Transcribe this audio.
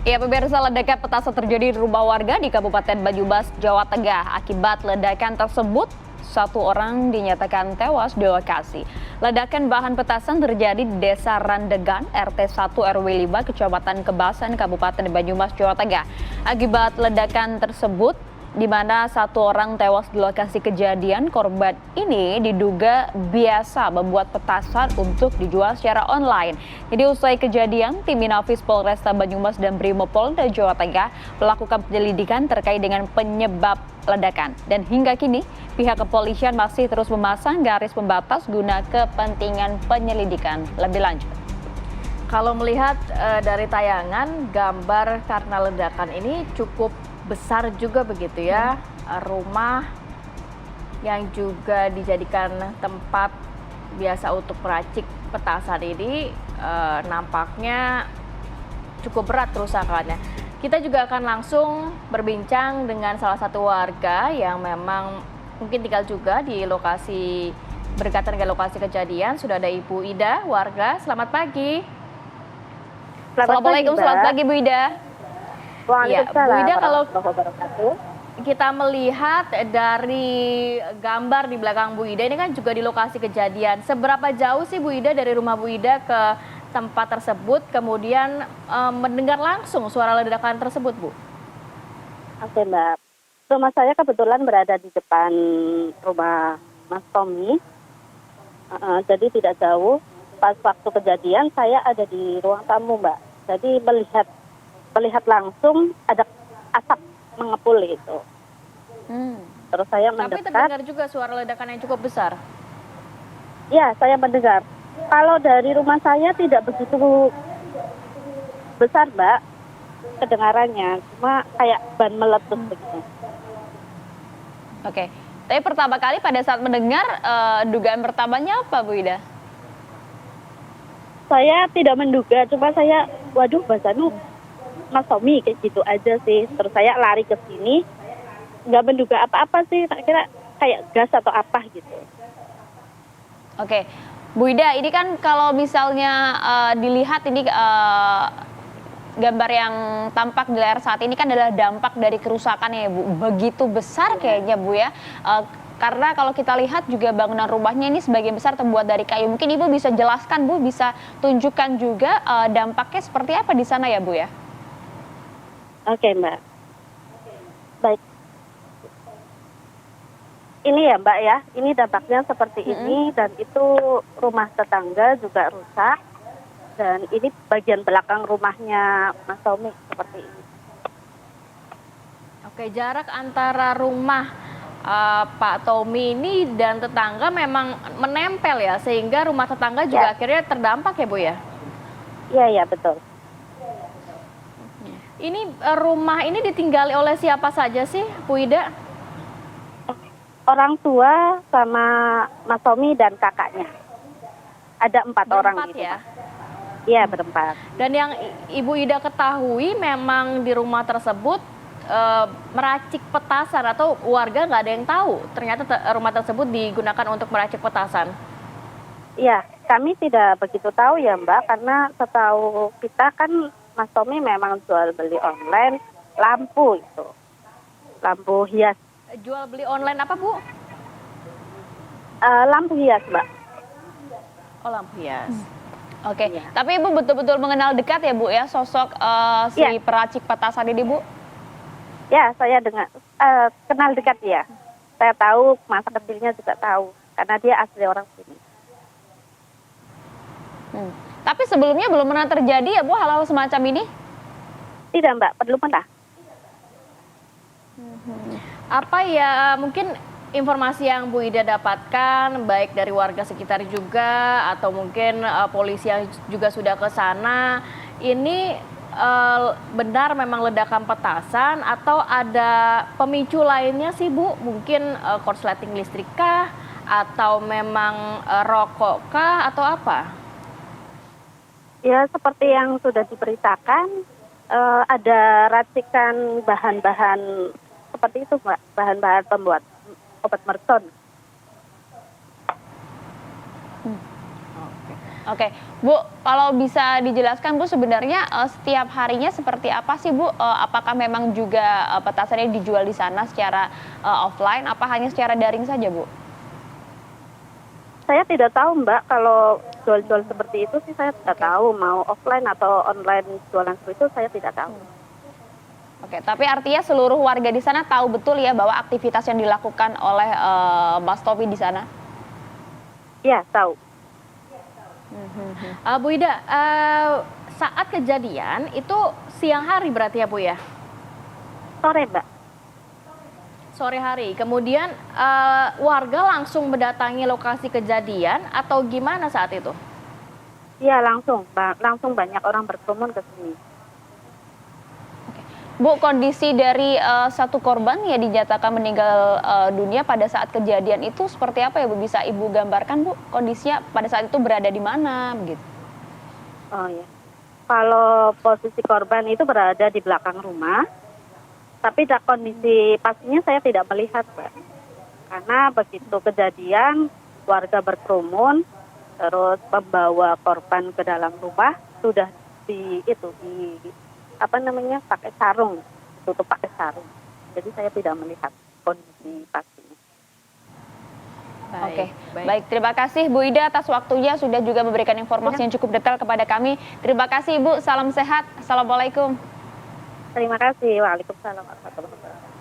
Ya, pemirsa, ledakan petasan terjadi di rumah warga di Kabupaten Banyumas, Jawa Tengah. Akibat ledakan tersebut, satu orang dinyatakan tewas di lokasi. Ledakan bahan petasan terjadi di Desa Randegan, RT 1 RW 5, Kecamatan Kebasan, Kabupaten Banyumas, Jawa Tengah. Akibat ledakan tersebut, di mana satu orang tewas di lokasi kejadian, korban ini diduga biasa membuat petasan untuk dijual secara online. Jadi usai kejadian, tim Inafis Polresta Banyumas dan Brimopolda Jawa Tengah melakukan penyelidikan terkait dengan penyebab ledakan. Dan hingga kini, pihak kepolisian masih terus memasang garis pembatas guna kepentingan penyelidikan lebih lanjut. Kalau melihat dari tayangan, gambar karena ledakan ini cukup besar juga begitu ya. Rumah yang juga dijadikan tempat biasa untuk meracik petasan ini nampaknya cukup berat kerusakannya. Kita juga akan langsung berbincang dengan salah satu warga yang memang mungkin tinggal juga di lokasi berdekatan dengan lokasi kejadian. Sudah ada Ibu Ida, warga. Selamat pagi. Assalamualaikum, selamat pagi Bu Ida. Ya, Bu Ida, kalau kita melihat dari gambar di belakang Bu Ida, ini kan juga di lokasi kejadian. Seberapa jauh sih Bu Ida dari rumah Bu Ida ke tempat tersebut, kemudian mendengar langsung suara ledakan tersebut, Bu? Oke, Mbak. Rumah saya kebetulan berada di depan rumah Mas Tommy, jadi tidak jauh. Pas waktu kejadian saya ada di ruang tamu, Mbak. Jadi melihat langsung ada asap mengepul itu. Terus saya mendekat. Tapi terdengar juga suara ledakan yang cukup besar. Ya, saya mendengar. Kalau dari rumah saya tidak begitu besar, Mbak, kedengarannya. Cuma kayak ban meletus begitu. Oke, tapi pertama kali pada saat mendengar, dugaan pertamanya apa Bu Ida? Saya tidak menduga, cuma saya, waduh, bahasanya Mas Tommy kayak gitu aja sih. Terus saya lari ke sini, nggak menduga apa-apa sih, tak kira kayak gas atau apa gitu. Oke, Bu Ida, ini kan kalau misalnya dilihat ini gambar yang tampak di layar saat ini kan adalah dampak dari kerusakan ya Bu, begitu besar kayaknya Bu ya. Karena kalau kita lihat juga bangunan rumahnya ini sebagian besar terbuat dari kayu. Mungkin Ibu bisa jelaskan Bu, bisa tunjukkan juga dampaknya seperti apa di sana ya Bu ya? Oke, Mbak. Baik. Ini ya Mbak ya, ini dampaknya seperti ini, dan itu rumah tetangga juga rusak. Dan ini bagian belakang rumahnya Mas Tommy seperti ini. Oke, jarak antara rumah Pak Tommy ini dan tetangga memang menempel ya, sehingga rumah tetangga juga akhirnya terdampak ya Bu ya? Iya, betul. Ini rumah ini ditinggali oleh siapa saja sih, Bu Ida? Orang tua sama Mas Tommy dan kakaknya. Ada 4 orang Berempat gitu. Ya? Iya, berempat. Dan yang Ibu Ida ketahui memang di rumah tersebut meracik petasan, atau warga nggak ada yang tahu ternyata rumah tersebut digunakan untuk meracik petasan? Iya, kami tidak begitu tahu ya Mbak, karena setahu kita kan Mas Tommy memang jual beli online lampu itu, lampu hias. Jual beli online apa Bu? Lampu hias Mbak. Oh, lampu hias. Oke, tapi Ibu betul-betul mengenal dekat ya Bu ya sosok si peracik petasan ini Bu? Ya, saya kenal dekat ya. Saya tahu, masa kecilnya juga tahu, karena dia asli orang sini. Tapi sebelumnya belum pernah terjadi ya Bu hal-hal semacam ini? Tidak Mbak, belum pernah. Apa ya mungkin informasi yang Bu Ida dapatkan, baik dari warga sekitar juga, atau mungkin polisi yang juga sudah ke sana, ini benar memang ledakan petasan atau ada pemicu lainnya sih Bu? Mungkin korsleting listrik kah? Atau memang rokok kah? Atau apa? Ya, seperti yang sudah diberitakan, ada racikan bahan-bahan seperti itu Mbak, bahan-bahan pembuat obat mercon. Oke, Bu, kalau bisa dijelaskan Bu sebenarnya setiap harinya seperti apa sih Bu? Apakah memang juga petasannya dijual di sana secara offline, apa hanya secara daring saja Bu? Saya tidak tahu Mbak, kalau jual-jual seperti itu sih saya tidak tahu, mau offline atau online jualan seperti itu saya tidak tahu. Oke, tapi artinya seluruh warga di sana tahu betul ya bahwa aktivitas yang dilakukan oleh Mas Tommy di sana? Iya, tahu. Bu Ida, saat kejadian itu siang hari berarti ya Bu ya? Sore Mbak. Sore hari. Kemudian warga langsung mendatangi lokasi kejadian atau gimana saat itu? Iya, langsung banyak orang berkerumun ke sini. Bu, kondisi dari satu korban yang dinyatakan meninggal dunia pada saat kejadian itu seperti apa ya Bu? Bisa Ibu gambarkan Bu, kondisinya pada saat itu berada di mana begitu? Oh ya. Kalau posisi korban itu berada di belakang rumah, tapi kondisi pastinya saya tidak melihat, Mbak. Karena begitu kejadian, warga berkerumun, terus membawa korban ke dalam rumah, sudah pakai sarung, tutup pakai sarung. Jadi saya tidak melihat kondisi pastinya. Oke, baik. Terima kasih Bu Ida atas waktunya sudah juga memberikan informasi yang cukup detail kepada kami. Terima kasih Bu, salam sehat. Assalamualaikum. Terima kasih. Waalaikumsalam warahmatullahi wabarakatuh.